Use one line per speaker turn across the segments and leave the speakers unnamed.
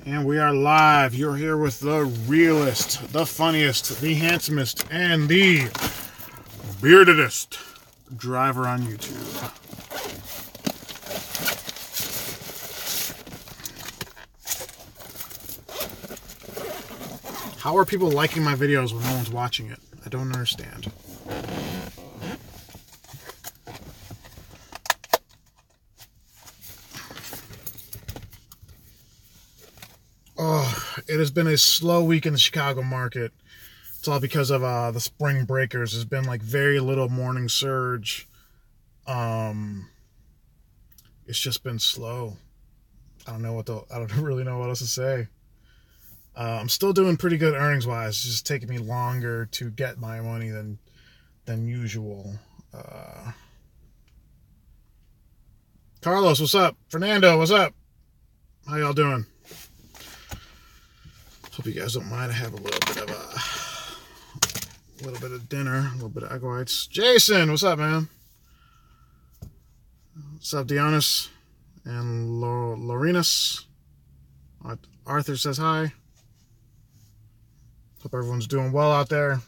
And we are live. You're here with the realest, the funniest, the handsomest, and the beardedest driver on YouTube. How are people liking my videos when no one's watching it? I don't understand. Oh, it has been a slow week in the Chicago market. It's all because of the spring breakers. There's been like very little morning surge. It's just been slow. I don't really know what else to say. I'm still doing pretty good earnings wise. It's just taking me longer to get my money than usual. Carlos, what's up? Fernando, what's up? How y'all doing? Hope you guys don't mind. I have a little bit of dinner, a little bit of egg whites. Jason, what's up, man? What's up, Dionys and Lorinus? Arthur says hi. Hope everyone's doing well out there.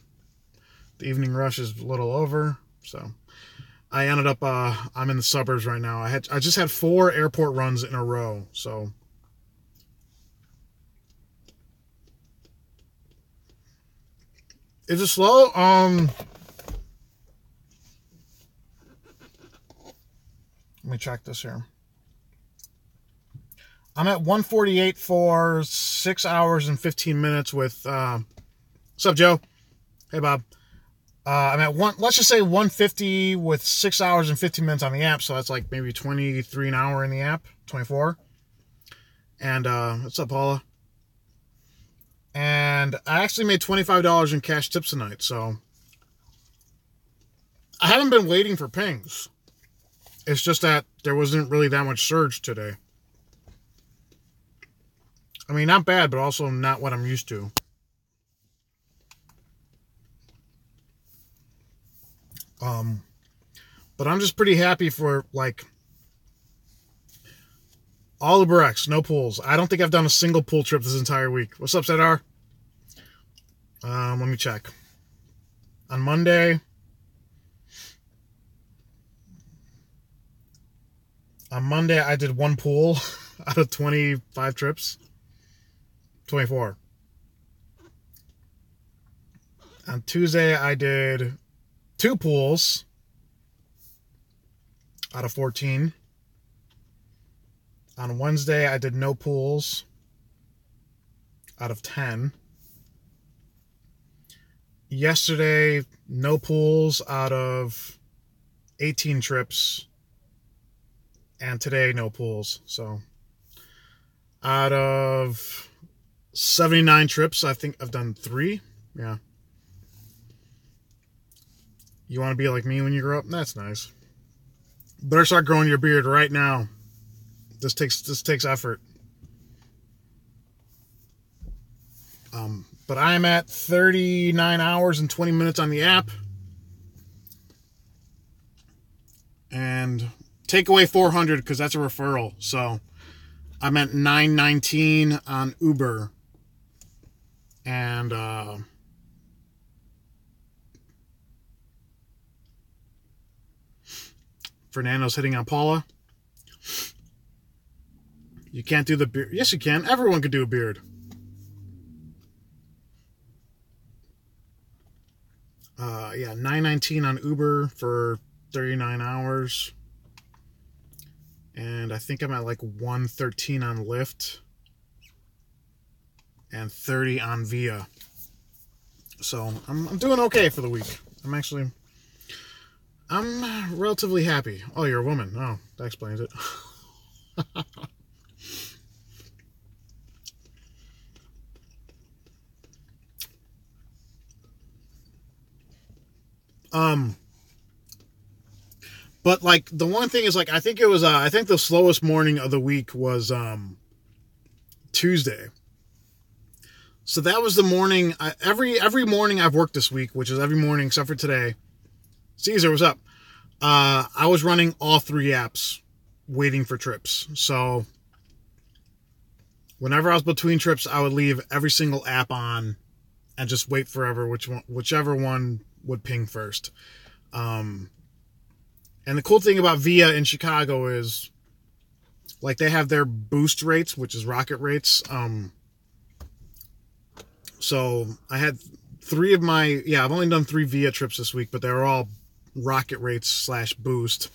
The evening rush is a little over, so I ended up. I'm in the suburbs right now. I just had 4 airport runs in a row, so. Is it slow? Let me check this here. I'm at 148 for 6 hours and 15 minutes with, what's up, Joe? Hey, Bob. I'm at let's just say 150 with 6 hours and 15 minutes on the app. So that's like maybe 23 an hour in the app, 24. And, what's up, Paula? And I actually made $25 in cash tips tonight, so I haven't been waiting for pings. It's just that there wasn't really that much surge today. I mean, not bad, but also not what I'm used to. But I'm just pretty happy for, like, all Uber X, no pools. I don't think I've done a single pool trip this entire week. What's up, Sedar? Let me check. On Monday, I did 1 pool out of 25 trips. 24. On Tuesday, I did 2 pools out of 14. On Wednesday, I did no pools out of 10. Yesterday, no pools out of 18 trips. And today, no pools. So, out of 79 trips, I think I've done 3. Yeah. You want to be like me when you grow up? That's nice. Better start growing your beard right now. This takes effort. But I am at 39 hours and 20 minutes on the app. And take away 400 because that's a referral. So I'm at 919 on Uber. And Fernando's hitting on Paula. You can't do the beard. Yes, you can. Everyone could do a beard. Yeah, 919 on Uber for 39 hours. And I think I'm at like 113 on Lyft. And 30 on Via. So, I'm doing okay for the week. I'm relatively happy. Oh, you're a woman. Oh, that explains it. But like the one thing is like I think the slowest morning of the week was Tuesday. So that was the morning. Every morning I've worked this week, which is every morning except for today. Caesar, what's up? I was running all 3 apps, waiting for trips. So whenever I was between trips, I would leave every single app on and just wait forever whichever one would ping first. And the cool thing about Via in Chicago is, like, they have their boost rates, which is rocket rates. So I had I've only done 3 Via trips this week, but they were all rocket rates / boost.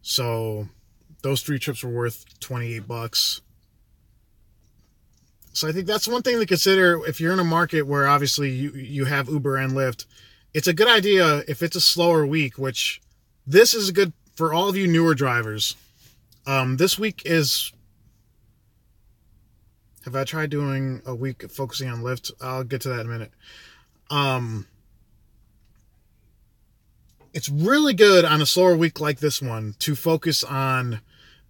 So those 3 trips were worth $28. So I think that's one thing to consider if you're in a market where obviously you have Uber and Lyft. It's a good idea if it's a slower week, which this is good for all of you newer drivers. This week is... Have I tried doing a week focusing on Lyft? I'll get to that in a minute. It's really good on a slower week like this one to focus on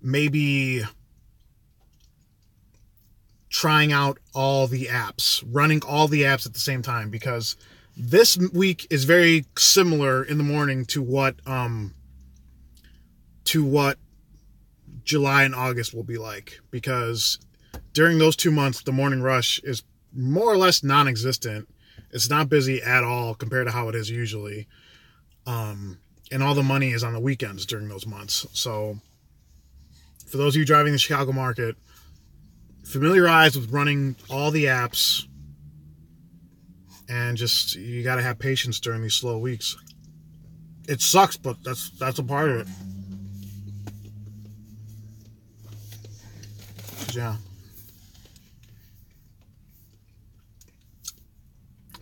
maybe trying out all the apps, running all the apps at the same time, because this week is very similar in the morning to what July and August will be like, because during those 2 months, the morning rush is more or less non-existent. It's not busy at all compared to how it is usually. And all the money is on the weekends during those months. So for those of you driving the Chicago market, familiarize with running all the apps, and just, you got to have patience during these slow weeks. It sucks, but that's a part of it. Yeah.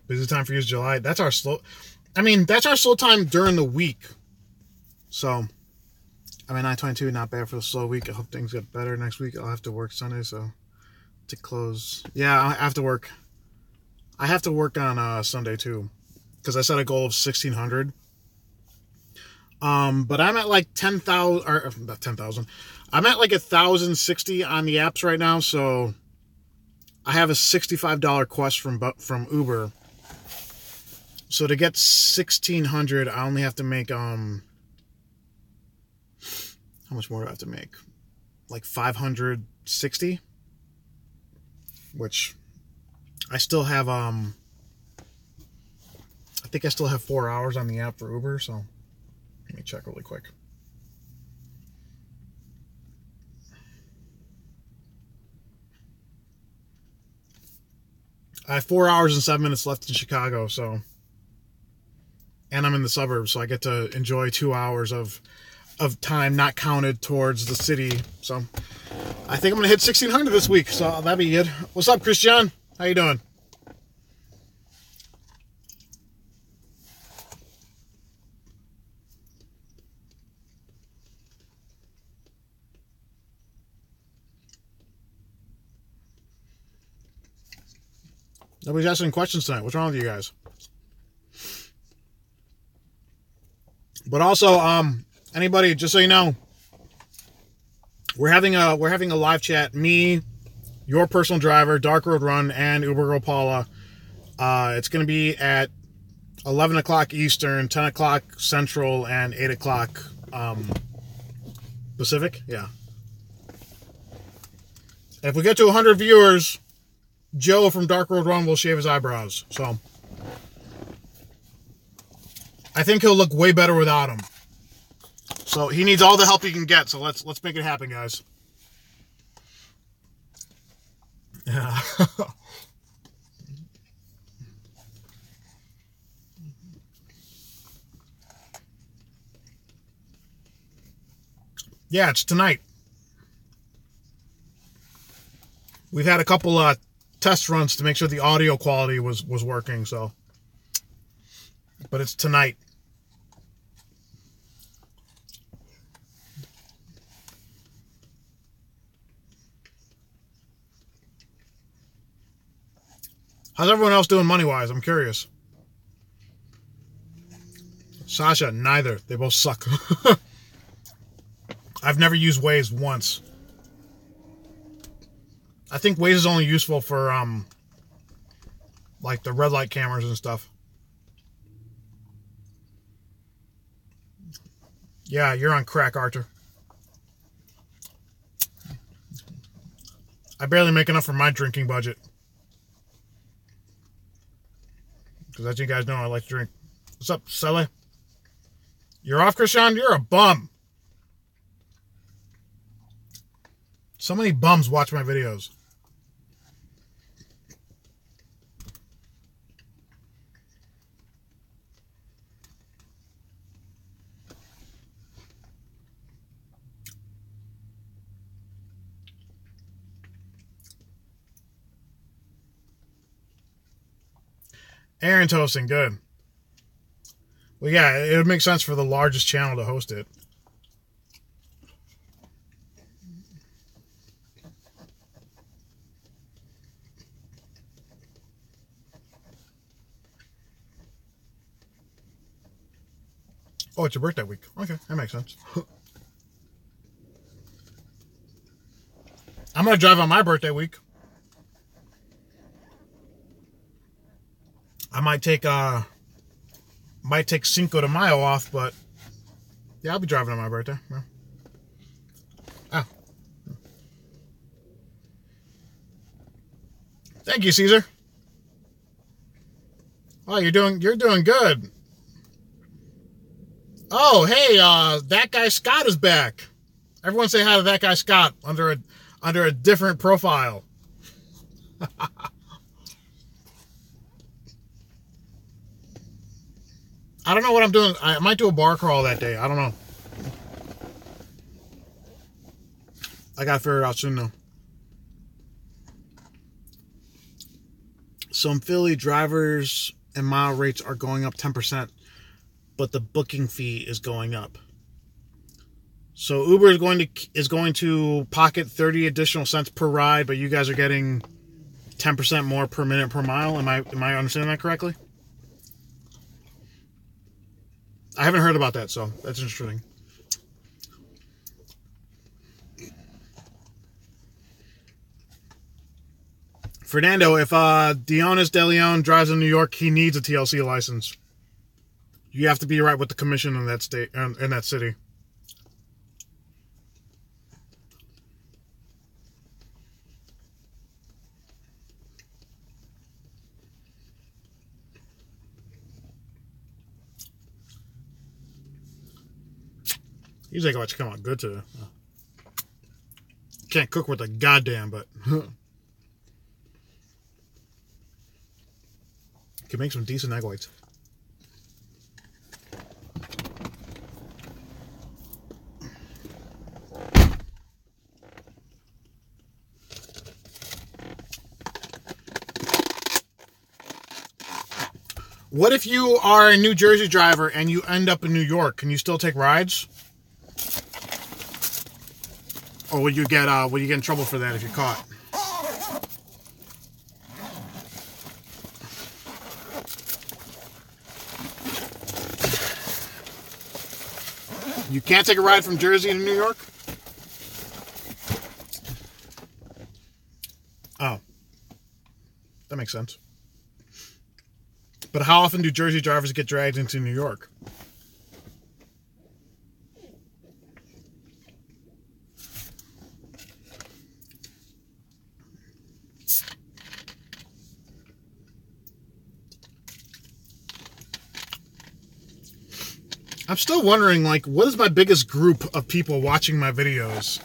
Busy time for you is July. That's our slow time during the week. So, 9/22, not bad for the slow week. I hope things get better next week. I'll have to work Sunday, so to close. Yeah, I have to work. I have to work on Sunday too, because I set a goal of 1,600. But I'm at like 10,000, or not 10,000. I'm at like 1,060 on the apps right now. So I have a $65 quest from Uber. So to get 1,600, I only have to make, how much more do I have to make? Like 560, which I still have, I think I still have 4 hours on the app for Uber. So let me check really quick. I have 4 hours and 7 minutes left in Chicago, so, and I'm in the suburbs, so I get to enjoy 2 hours of time not counted towards the city. So I think I'm gonna hit 1,600 this week, so that'd be good. What's up, Christian? How you doing? Nobody's asking questions tonight. What's wrong with you guys? But also, anybody, just so you know, we're having a live chat. Me, your personal driver, Dark Road Run, and Uber Girl Paula. It's going to be at 11 o'clock Eastern, 10 o'clock Central, and 8 o'clock Pacific. Yeah. If we get to 100 viewers, Joe from Dark Road Run will shave his eyebrows. So I think he'll look way better without them. So he needs all the help he can get. So let's make it happen, guys. Yeah. Yeah, it's tonight. We've had a couple test runs to make sure the audio quality was working, so. But it's tonight. How's everyone else doing money-wise? I'm curious. Sasha, neither. They both suck. I've never used Waze once. I think Waze is only useful for, like the red light cameras and stuff. Yeah, you're on crack, Arthur. I barely make enough for my drinking budget. Because as you guys know, I like to drink. What's up, Sally? You're off, Krishan? You're a bum. So many bums watch my videos. Aaron's hosting, good. Well, yeah, it would make sense for the largest channel to host it. Oh, it's your birthday week. Okay, that makes sense. I'm going to drive on my birthday week. I might take Cinco de Mayo off, but yeah, I'll be driving on my birthday. Yeah. Oh. Thank you, Caesar. Oh, you're doing good. Oh, hey, that guy Scott is back. Everyone say hi to that guy Scott under a different profile. I don't know what I'm doing. I might do a bar crawl that day. I don't know. I gotta figure it out soon though. Some Philly drivers and mile rates are going up 10%, but the booking fee is going up. So Uber is going to pocket 30 additional cents per ride, but you guys are getting 10% more per minute per mile. Am I understanding that correctly? I haven't heard about that, so that's interesting. Fernando, if Dionis De Leon drives in New York, he needs a TLC license. You have to be right with the commission in that state, in that city. These egg whites come out good today. Can't cook with a goddamn, but can make some decent egg whites. What if you are a New Jersey driver and you end up in New York? Can you still take rides? Or would you get in trouble for that if you're caught? You can't take a ride from Jersey to New York? Oh. That makes sense. But how often do Jersey drivers get dragged into New York? I'm still wondering, like, what is my biggest group of people watching my videos?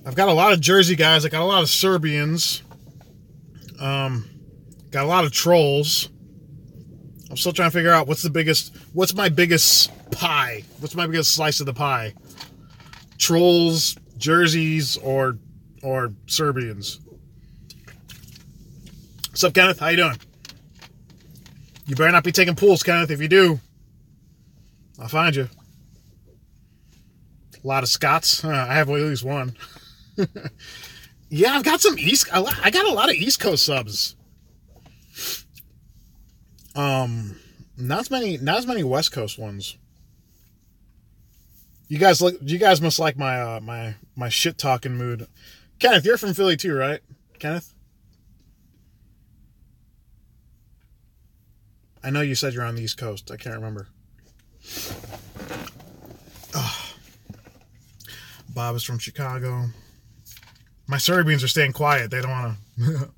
I've got a lot of Jersey guys. I got a lot of Serbians. Got a lot of trolls. I'm still trying to figure out what's my biggest pie? What's my biggest slice of the pie? Trolls, Jerseys, or Serbians? What's up, Kenneth? How you doing? You better not be taking pools, Kenneth. If you do, I'll find you. A lot of Scots. I have at least one. Yeah, I've got some I got a lot of East Coast subs. Not as many West Coast ones. You guys must like my my shit talking mood. Kenneth, you're from Philly too, right? Kenneth? I know you said you're on the East Coast. I can't remember. Oh. Bob is from Chicago. My soybeans are staying quiet. They don't want to.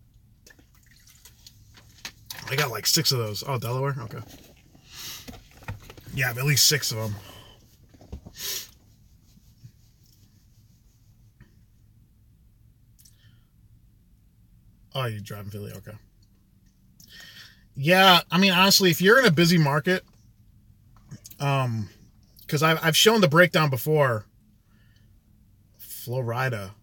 I got like 6 of those. Oh, Delaware? Okay. Yeah, at least 6 of them. Oh, you drive in Philly? Okay. Yeah, I mean, honestly, if you're in a busy market, because I've shown the breakdown before. Florida.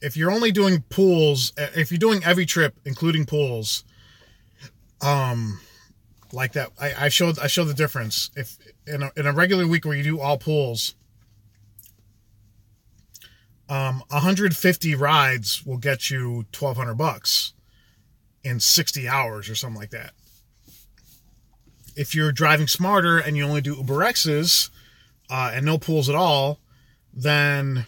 If you're only doing pools, if you're doing every trip, including pools, like that, I showed the difference. If in a regular week where you do all pools, 150 rides will get you $1,200 in 60 hours or something like that. If you're driving smarter and you only do Uber X's and no pools at all, then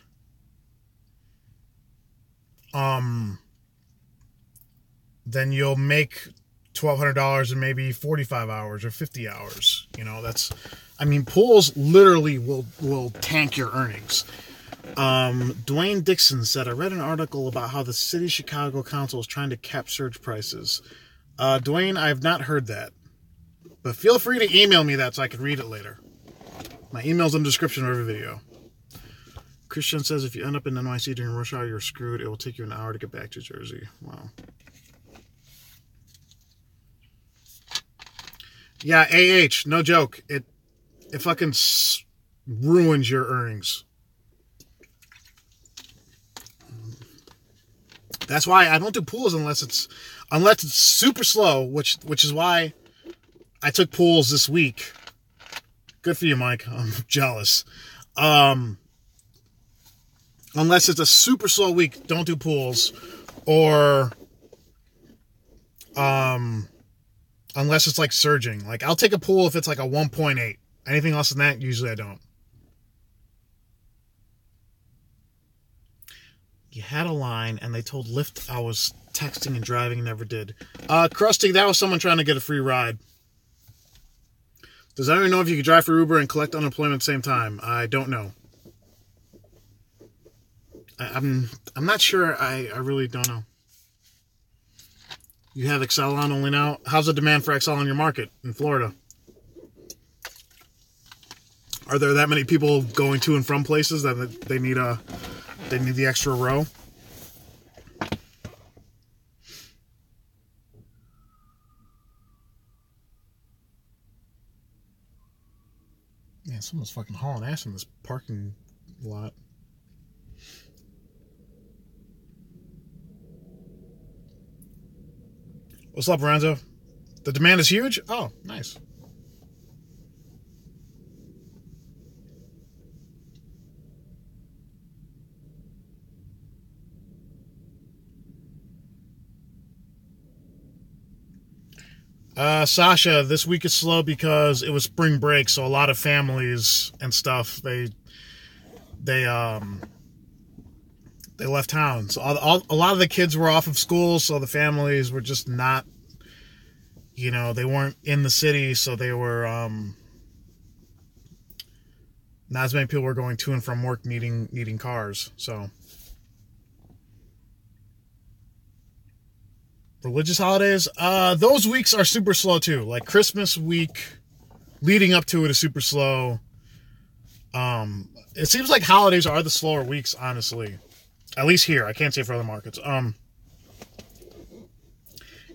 you'll make $1,200 in maybe 45 hours or 50 hours. You know, I mean, pools literally will tank your earnings. Dwayne Dixon said, I read an article about how the city of Chicago Council is trying to cap surge prices. Dwayne, I have not heard that. But feel free to email me that so I can read it later. My email's in the description of every video. Christian says, if you end up in NYC during rush hour, you're screwed. It will take you an hour to get back to Jersey. Wow. Yeah, AH, no joke. It fucking ruins your earnings. That's why I don't do pools unless it's super slow, which is why I took pools this week. Good for you, Mike. I'm jealous. Unless it's a super slow week, don't do pools. Or unless it's like surging. Like, I'll take a pool if it's like a 1.8. Anything else than that, usually I don't. You had a line, and they told Lyft I was texting and driving and never did. Krusty, that was someone trying to get a free ride. Does anyone know if you could drive for Uber and collect unemployment at the same time? I don't know. I'm not sure. I really don't know. You have Excel on only now? How's the demand for Excel on your market in Florida? Are there that many people going to and from places that they need the extra row? Man, someone's fucking hauling ass in this parking lot. What's up, Lorenzo? The demand is huge? Oh, nice. Sasha, this week is slow because it was spring break, so a lot of families and stuff, they left town. So a lot of the kids were off of school, so the families were just not, they weren't in the city, so they were, not as many people were going to and from work needing cars, so. Religious holidays, those weeks are super slow too. Like Christmas week leading up to it is super slow. It seems like holidays are the slower weeks, honestly. At least here. I can't say for other markets.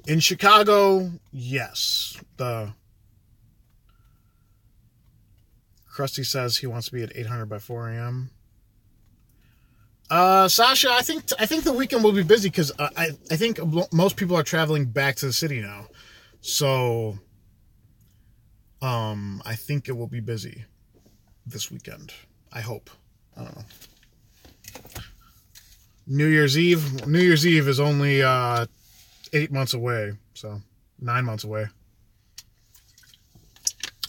In Chicago, yes. Krusty says he wants to be at 800 by 4 a.m. Sasha, I think the weekend will be busy because I think most people are traveling back to the city now. So, I think it will be busy this weekend. I hope. I don't know. New Year's Eve is only 8 months away, so 9 months away.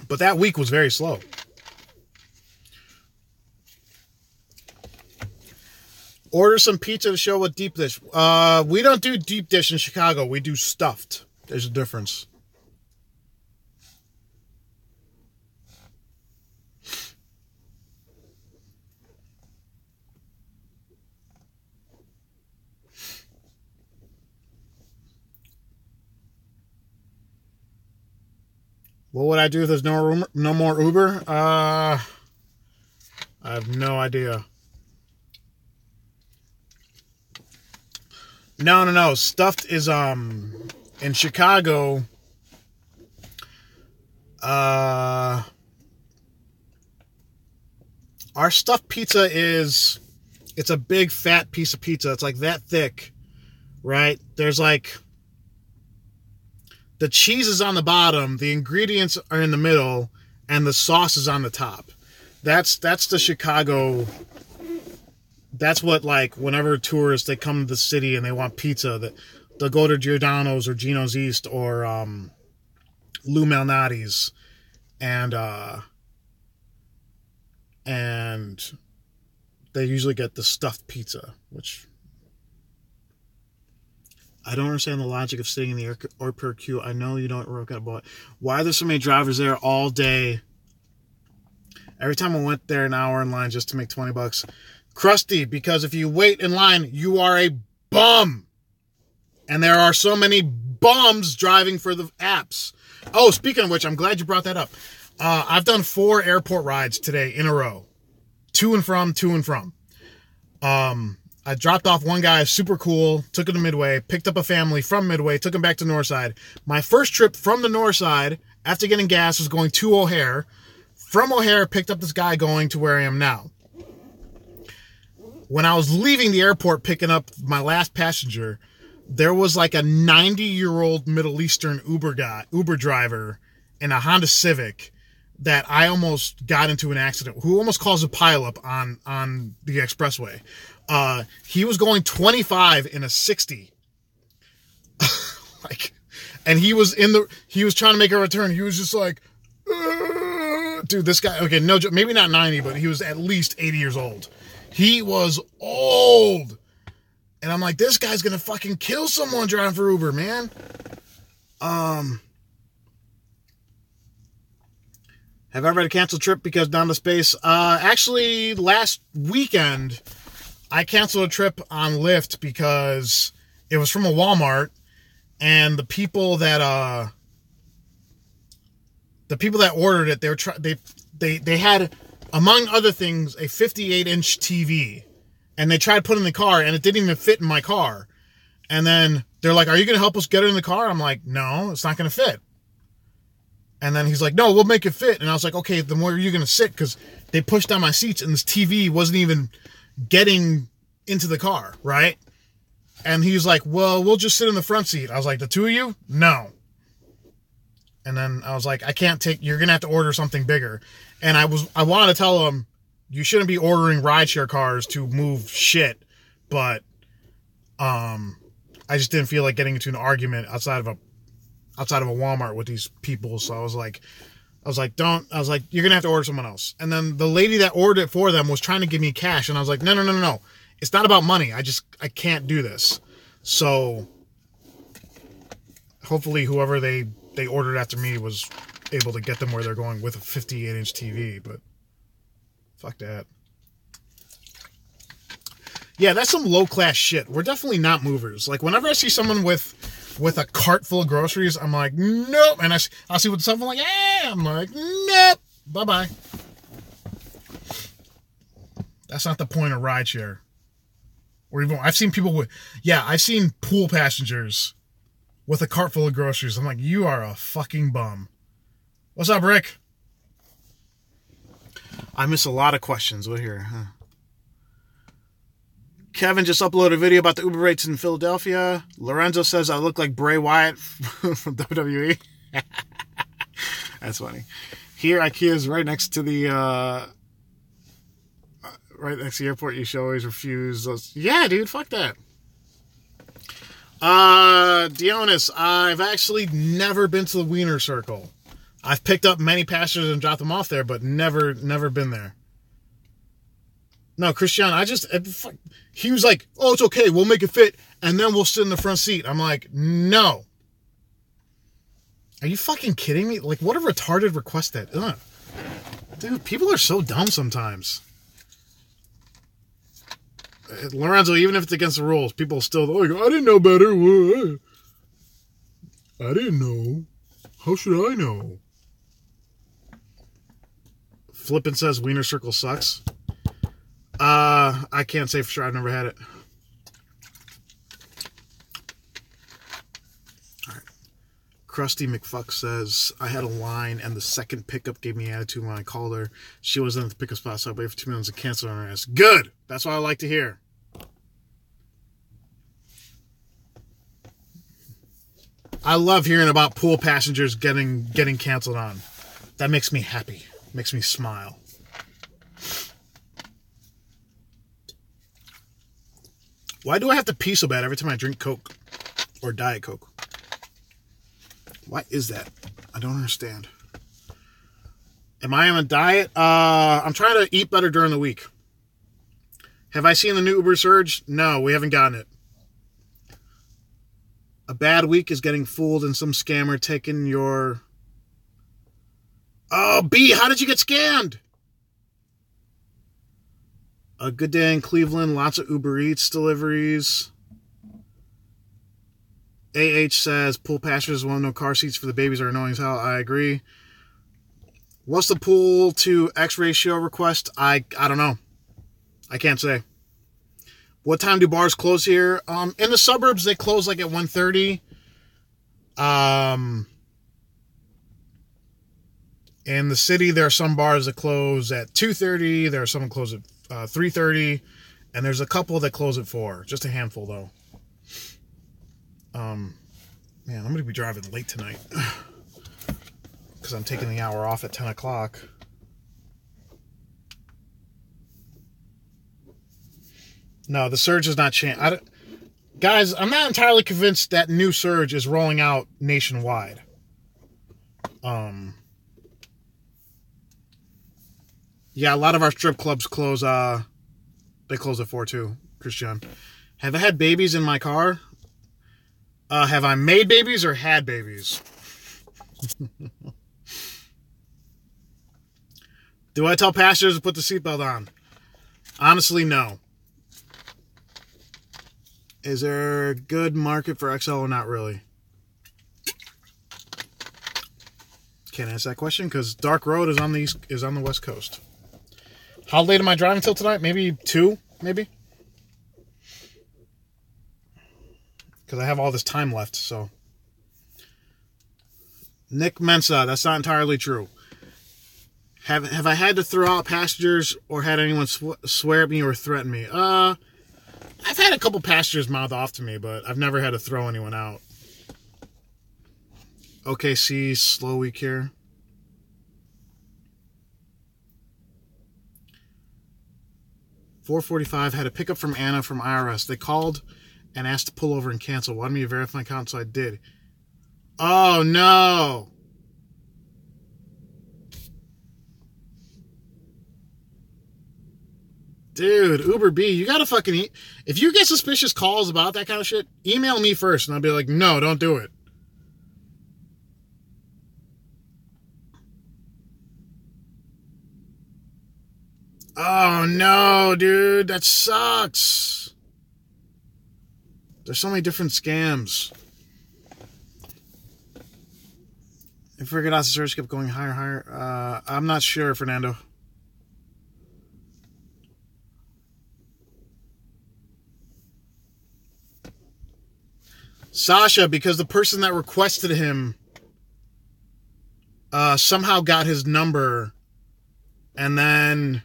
But that week was very slow. Order some pizza to show with deep dish. We don't do deep dish in Chicago. We do stuffed. There's a difference. What would I do if there's no more Uber? I have no idea. No. Stuffed is in Chicago. Our stuffed pizza it's a big fat piece of pizza. It's like that thick, right? There's like the cheese is on the bottom, the ingredients are in the middle, and the sauce is on the top. That's the Chicago. That's what, like, whenever tourists, they come to the city and they want pizza, that they'll go to Giordano's or Gino's East or Lou Malnati's, and they usually get the stuffed pizza, which I don't understand the logic of sitting in the airport queue. I know you don't work out, but why are there so many drivers there all day? Every time I went there, an hour in line just to make $20. Crusty, because if you wait in line, you are a bum. And there are so many bums driving for the apps. Oh, speaking of which, I'm glad you brought that up. I've done 4 airport rides today in a row. To and from. I dropped off one guy, super cool, took him to Midway, picked up a family from Midway, took him back to Northside. My first trip from the Northside, after getting gas, was going to O'Hare. From O'Hare, picked up this guy going to where I am now. When I was leaving the airport picking up my last passenger, there was like a 90-year-old Middle Eastern Uber driver in a Honda Civic that I almost got into an accident, who almost caused a pileup on the expressway. He was going 25 in a 60. And he was trying to make a return. He was just like, dude, this guy, okay, no joke, maybe not 90, but he was at least 80 years old. He was old. And I'm like, this guy's gonna fucking kill someone driving for Uber, man. Have I ever had a canceled trip because down the space? Actually, last weekend, I canceled a trip on Lyft because it was from a Walmart, and the people that ordered it, they had, among other things, a 58-inch TV, and they tried to put it in the car, and it didn't even fit in my car. And then they're like, "Are you going to help us get it in the car?" I'm like, "No, it's not going to fit." And then he's like, "No, we'll make it fit." And I was like, "Okay, then where are you going to sit?" Because they pushed down my seats, and this TV wasn't even getting into the car, right? And he's like, "Well, we'll just sit in the front seat." I was like, "The two of you? No." And then I was like, you're going to have to order something bigger. And I wanted to tell him, you shouldn't be ordering rideshare cars to move shit. But, I just didn't feel like getting into an argument outside of a Walmart with these people. So I was like, you're going to have to order someone else. And then the lady that ordered it for them was trying to give me cash. And I was like, no. It's not about money. I can't do this. So hopefully whoever they ordered after me was able to get them where they're going with a 58-inch TV, but fuck that. Yeah, that's some low-class shit. We're definitely not movers. Like, whenever I see someone with a cart full of groceries, I'm like, nope. And I'll see with someone like, I'm like, nope. Bye-bye. That's not the point of rideshare. Or even, I've seen pool passengers with a cart full of groceries. I'm like, you are a fucking bum. What's up, Rick? I miss a lot of questions. What here? Huh? Kevin just uploaded a video about the Uber rates in Philadelphia. Lorenzo says I look like Bray Wyatt from WWE. That's funny. Here, IKEA is right next to the airport. You should always refuse those. Yeah, dude, fuck that. Dionys, I've actually never been to the Wiener Circle. I've picked up many passengers and dropped them off there, but never been there. No, Christian, he was like, "Oh, it's okay, we'll make it fit, and then we'll sit in the front seat." I'm like, no. Are you fucking kidding me? Like, what a retarded request that. Ugh. Dude, people are so dumb sometimes. Lorenzo, even if it's against the rules, people still like, I didn't know better. I didn't know. How should I know? Flippin says Wiener Circle sucks. I can't say for sure. I've never had it. All right. Krusty McFuck says, I had a Lyne and the second pickup gave me attitude when I called her. She wasn't at the pickup spot, so I waited for 2 minutes to cancel on her ass. Good! That's what I like to hear. I love hearing about pool passengers getting canceled on. That makes me happy. Makes me smile. Why do I have to pee so bad every time I drink Coke or Diet Coke? Why is that? I don't understand. Am I on a diet? I'm trying to eat better during the week. Have I seen the new Uber surge? No, we haven't gotten it. A bad week is getting fooled and some scammer taking your... Oh, B, how did you get scammed? A good day in Cleveland. Lots of Uber Eats deliveries. AH says, pool passengers want no car seats for the babies are annoying as hell. I agree. What's the pool to X ratio request? I don't know. I can't say. What time do bars close here? In the suburbs, they close like at 1:30. In the city, there are some bars that close at 2:30. There are some that close at 3:30. And there's a couple that close at 4. Just a handful, though. Man, I'm going to be driving late tonight. Because I'm taking the hour off at 10 o'clock. No, the surge is not changing. Guys, I'm not entirely convinced that new surge is rolling out nationwide. Yeah, a lot of our strip clubs close. They close at 4 too. Christian, have I had babies in my car? Have I made babies or had babies? Do I tell passengers to put the seatbelt on? Honestly, no. Is there a good market for XL or not really? Can't answer that question because Dark Road is on the West Coast. How late am I driving till tonight? Maybe 2, maybe? Because I have all this time left, so. Nick Mensa, that's not entirely true. Have I had to throw out passengers or had anyone swear at me or threaten me? I've had a couple passengers mouth off to me, but I've never had to throw anyone out. OKC, slow week here. $4.45, had a pickup from Anna from IRS. They called and asked to pull over and cancel. Wanted me to verify my account, so I did. Oh, no. Dude, Uber B, you gotta fucking... If you get suspicious calls about that kind of shit, email me first, and I'll be like, no, don't do it. Oh, no, dude, that sucks. There's so many different scams. I figured out the search kept going higher, higher. I'm not sure, Fernando. Sasha, because the person that requested him somehow got his number, and then,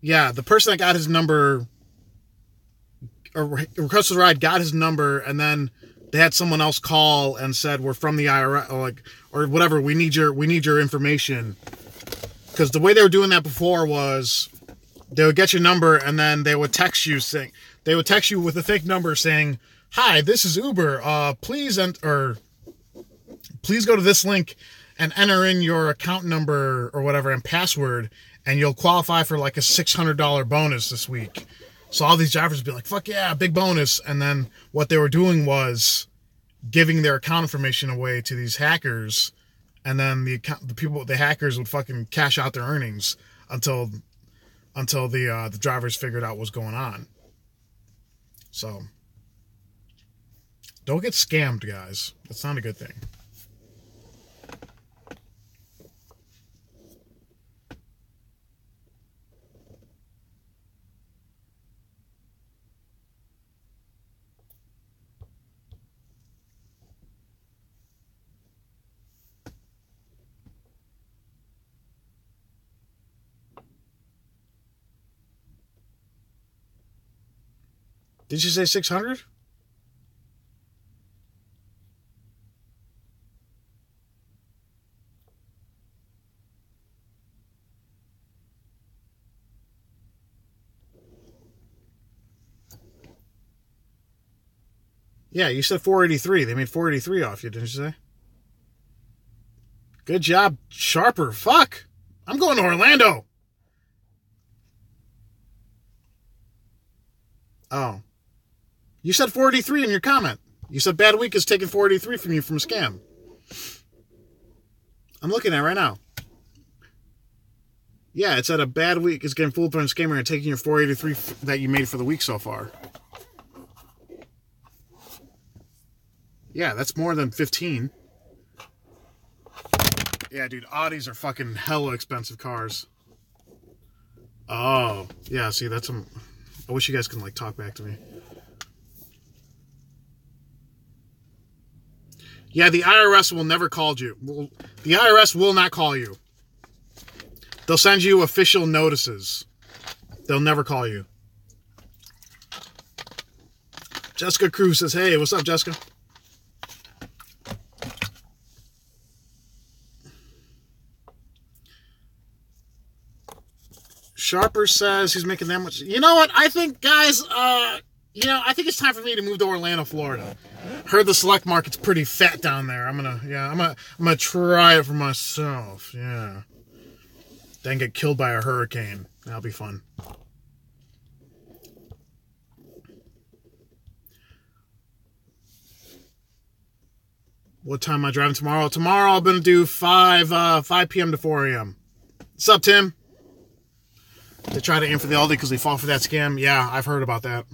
yeah, the person that got his number, or requested a ride, got his number, and then they had someone else call and said, we're from the IRS, or whatever, we need your information. Because the way they were doing that before was, they would get your number, and then they would text you saying, they would text you with a fake number saying, hi, this is Uber. Please go to this link and enter in your account number or whatever and password, and you'll qualify for like a $600 bonus this week. So all these drivers would be like, fuck yeah, big bonus. And then what they were doing was giving their account information away to these hackers, and then the hackers would fucking cash out their earnings until the drivers figured out what's going on. So, don't get scammed, guys. That's not a good thing. Did you say 600? Yeah, you said 483. They made 483 off you, didn't you say? Good job, Sharper. Fuck. I'm going to Orlando. Oh. You said 483 in your comment. You said Bad Week is taking 483 from you from a scam. I'm looking at it right now. Yeah, it said a Bad Week is getting fooled by a scammer and taking your 483 that you made for the week so far. Yeah, that's more than 15. Yeah, dude, Audis are fucking hella expensive cars. Oh, yeah, see, that's some... I wish you guys can, like, talk back to me. Yeah, the IRS will never call you. The IRS will not call you. They'll send you official notices. They'll never call you. Jessica Cruz says, hey, what's up, Jessica? Sharper says he's making that much. You know what? I think, guys, I think it's time for me to move to Orlando, Florida. Heard the select market's pretty fat down there. I'm gonna try it for myself. Yeah. Then get killed by a hurricane. That'll be fun. What time am I driving tomorrow? Tomorrow I'm gonna do 5 p.m. to 4 a.m. What's up, Tim? They try to aim for the Aldi because they fall for that scam. Yeah, I've heard about that.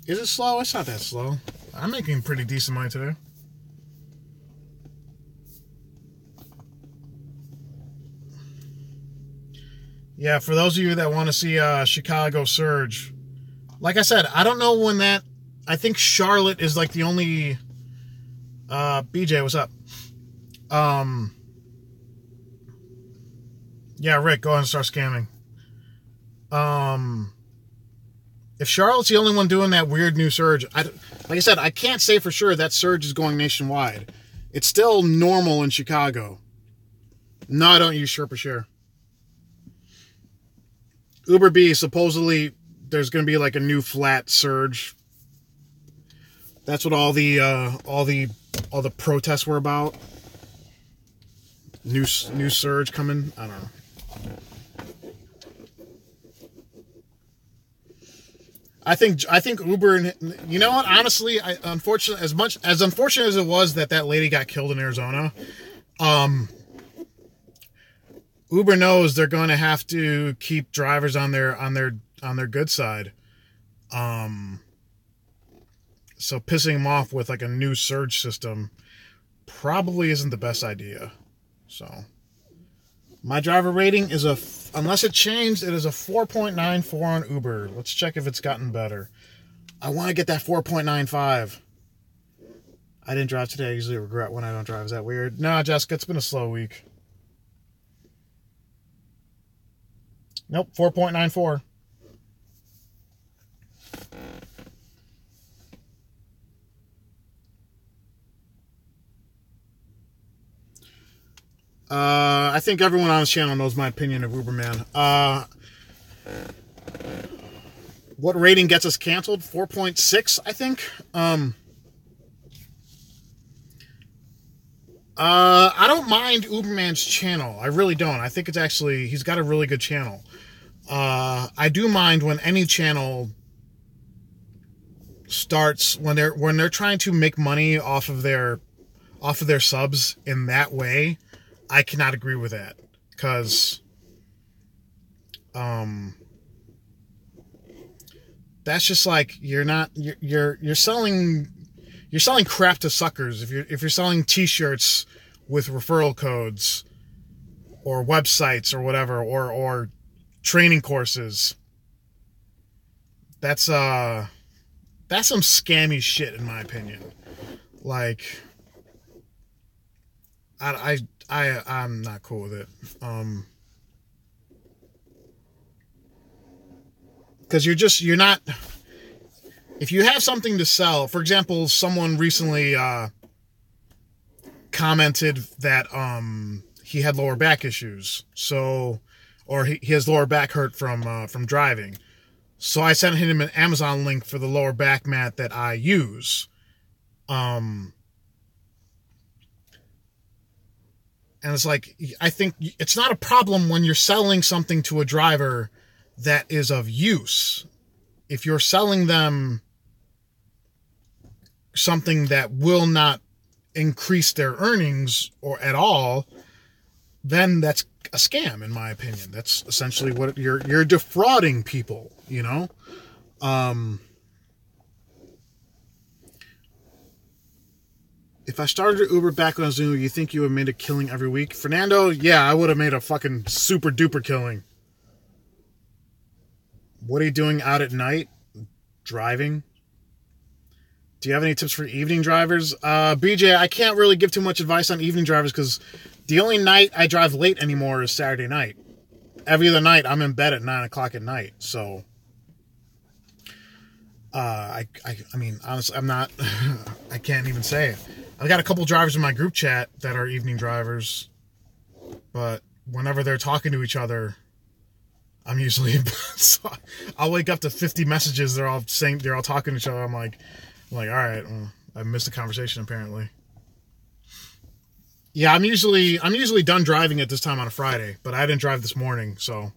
Is it slow? It's not that slow. I'm making pretty decent money today. Yeah, for those of you that want to see Chicago surge, like I said, I don't know when that... I think Charlotte is like the only... BJ, what's up? Yeah, Rick, go ahead and start scamming. If Charlotte's the only one doing that weird new surge, like I said, I can't say for sure that surge is going nationwide. It's still normal in Chicago. No, I don't use Share. Uber B, supposedly there's going to be like a new flat surge. That's what all the protests were about. New surge coming. I don't know. I think Uber, and you know what? Honestly, unfortunately, as unfortunate as it was that lady got killed in Arizona, Uber knows they're going to have to keep drivers on their good side. So pissing them off with like a new surge system probably isn't the best idea. So my driver rating is unless it changed, it is a 4.94 on Uber. Let's check if it's gotten better. I want to get that 4.95. I didn't drive today. I usually regret when I don't drive. Is that weird? No, Jessica, it's been a slow week. Nope, 4.94. I think everyone on this channel knows my opinion of Uberman. What rating gets us canceled? 4.6, I think. I don't mind Uberman's channel. I really don't. I think it's actually, he's got a really good channel. I do mind when any channel starts, when they're trying to make money off of their subs in that way. I cannot agree with that, because that's just like, you're selling crap to suckers. If you're selling t-shirts with referral codes, or websites or whatever, or training courses. That's some scammy shit in my opinion. Like, I'm not cool with it. Because you're not, if you have something to sell, for example, someone recently commented that he had lower back issues, so, or his lower back hurt from driving. So I sent him an Amazon link for the lower back mat that I use. And it's like, I think it's not a problem when you're selling something to a driver that is of use. If you're selling them something that will not increase their earnings or at all, then that's a scam, in my opinion. That's essentially what you're defrauding people, you know? If I started Uber back on Zoom, you think you would have made a killing every week? Fernando, yeah, I would have made a fucking super duper killing. What are you doing out at night? Driving? Do you have any tips for evening drivers? BJ, I can't really give too much advice on evening drivers because the only night I drive late anymore is Saturday night. Every other night, I'm in bed at 9 o'clock at night. So, I mean, honestly, I'm not, I can't even say it. I've got a couple drivers in my group chat that are evening drivers, but whenever they're talking to each other, I'm usually in bed. So I'll wake up to 50 messages. They're all talking to each other. I'm like, all right, well, I missed the conversation apparently. Yeah, I'm usually done driving at this time on a Friday, but I didn't drive this morning, so.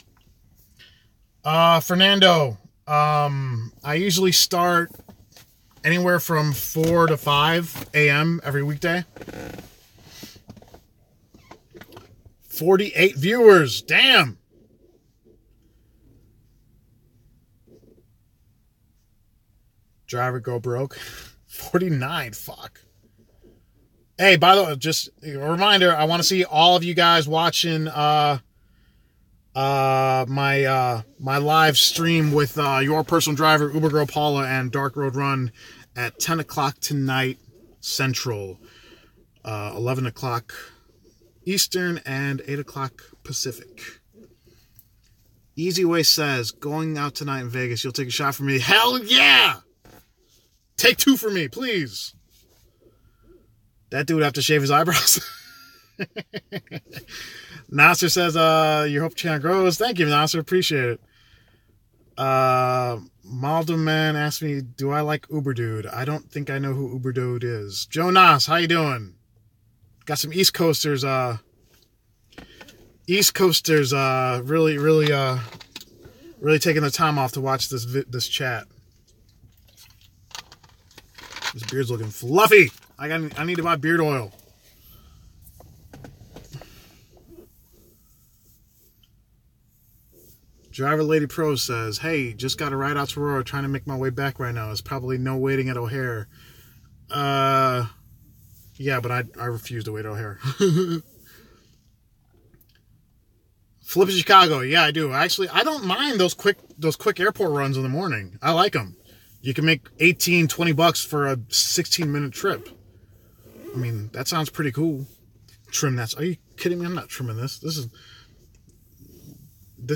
Fernando, I usually start anywhere from 4 to 5 a.m. every weekday. 48 viewers, damn. Driver go broke. 49, fuck. Hey, by the way, just a reminder, I want to see all of you guys watching my live stream with your personal driver, Uber Girl Paula, and Dark Road Run at 10 o'clock tonight Central, 11 o'clock Eastern, and 8 o'clock Pacific. Easy Way says, going out tonight in Vegas, you'll take a shot for me. Hell yeah! Take 2 for me, please. That dude would have to shave his eyebrows. Nasser says, your hope channel grows. Thank you, Nasser. Appreciate it. Maldo Man asked me, do I like Uber Dude? I don't think I know who Uber Dude is. Joe Nas, how you doing? Got some East Coasters, really taking the time off to watch this chat. This beard's looking fluffy. I need to buy beard oil. Driver Lady Pro says, hey, just got a ride out to Aurora, trying to make my way back right now. There's probably no waiting at O'Hare. Yeah, but I refuse to wait at O'Hare. Flip of Chicago, yeah, I do. Actually, I don't mind those quick airport runs in the morning. I like them. You can make $18-20 for a 16-minute trip. I mean, that sounds pretty cool. Trim that. Are you kidding me? I'm not trimming this. This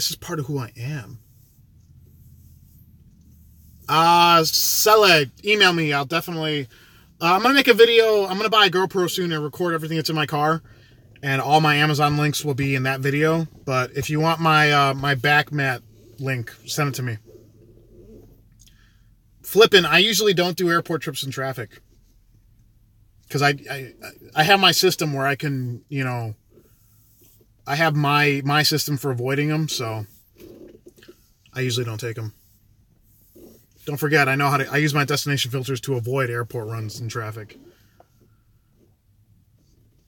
is part of who I am. Sele, email me. I'll definitely. I'm gonna make a video. I'm gonna buy a GoPro soon and record everything that's in my car, and all my Amazon links will be in that video. But if you want my my back mat link, send it to me. Flippin', I usually don't do airport trips in traffic. Because I have my system where I can, you know, I have my system for avoiding them, so I usually don't take them. Don't forget, I use my destination filters to avoid airport runs in traffic.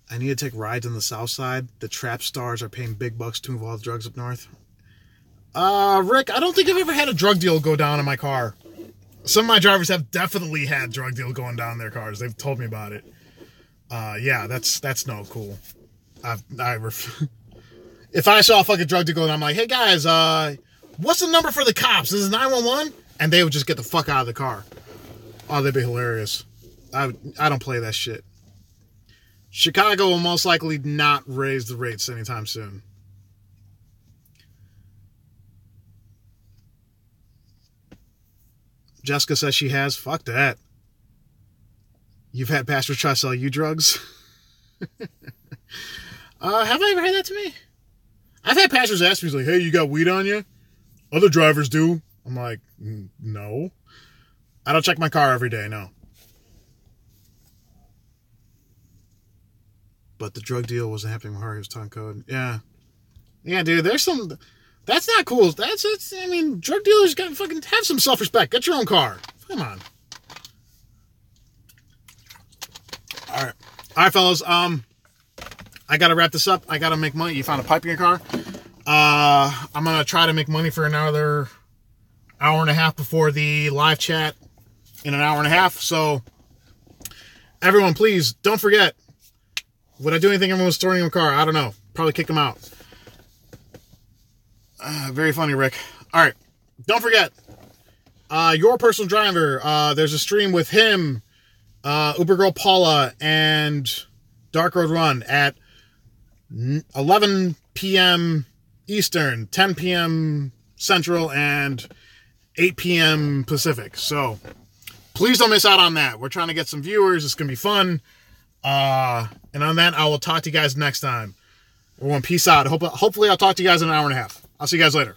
I need to take rides on the south side. The trap stars are paying big bucks to move all the drugs up north. Rick, I don't think I've ever had a drug deal go down in my car. Some of my drivers have definitely had drug deal going down in their cars. They've told me about it. Yeah, that's no cool. if I saw a fucking drug dealer and I'm like, hey guys, what's the number for the cops? This is 911? And they would just get the fuck out of the car. Oh, that'd be hilarious. I don't play that shit. Chicago will most likely not raise the rates anytime soon. Jessica says she has. Fuck that. You've had pastors try to sell you drugs? Have I ever had that to me? I've had pastors ask me, like, hey, you got weed on you? Other drivers do. I'm like, no. I don't check my car every day, no. But the drug deal wasn't happening with her. He was time code. Yeah. Yeah, dude, there's some... That's not cool. I mean, drug dealers got to fucking have some self-respect. Get your own car. Come on. All right, fellas. I got to wrap this up. I got to make money. You found a pipe in your car? I'm going to try to make money for another hour and a half before the live chat in an hour and a half. So, everyone, please, don't forget. Would I do anything if everyone was storing in a car? I don't know. Probably kick them out. Very funny, Rick. All right. Don't forget, your personal driver. There's a stream with him, Uber Girl Paula, and Dark Road Run at 11 p.m. Eastern, 10 p.m. Central, and 8 p.m. Pacific. So, please don't miss out on that. We're trying to get some viewers. It's going to be fun. And on that, I will talk to you guys next time. Everyone, peace out. Hopefully, I'll talk to you guys in an hour and a half. I'll see you guys later.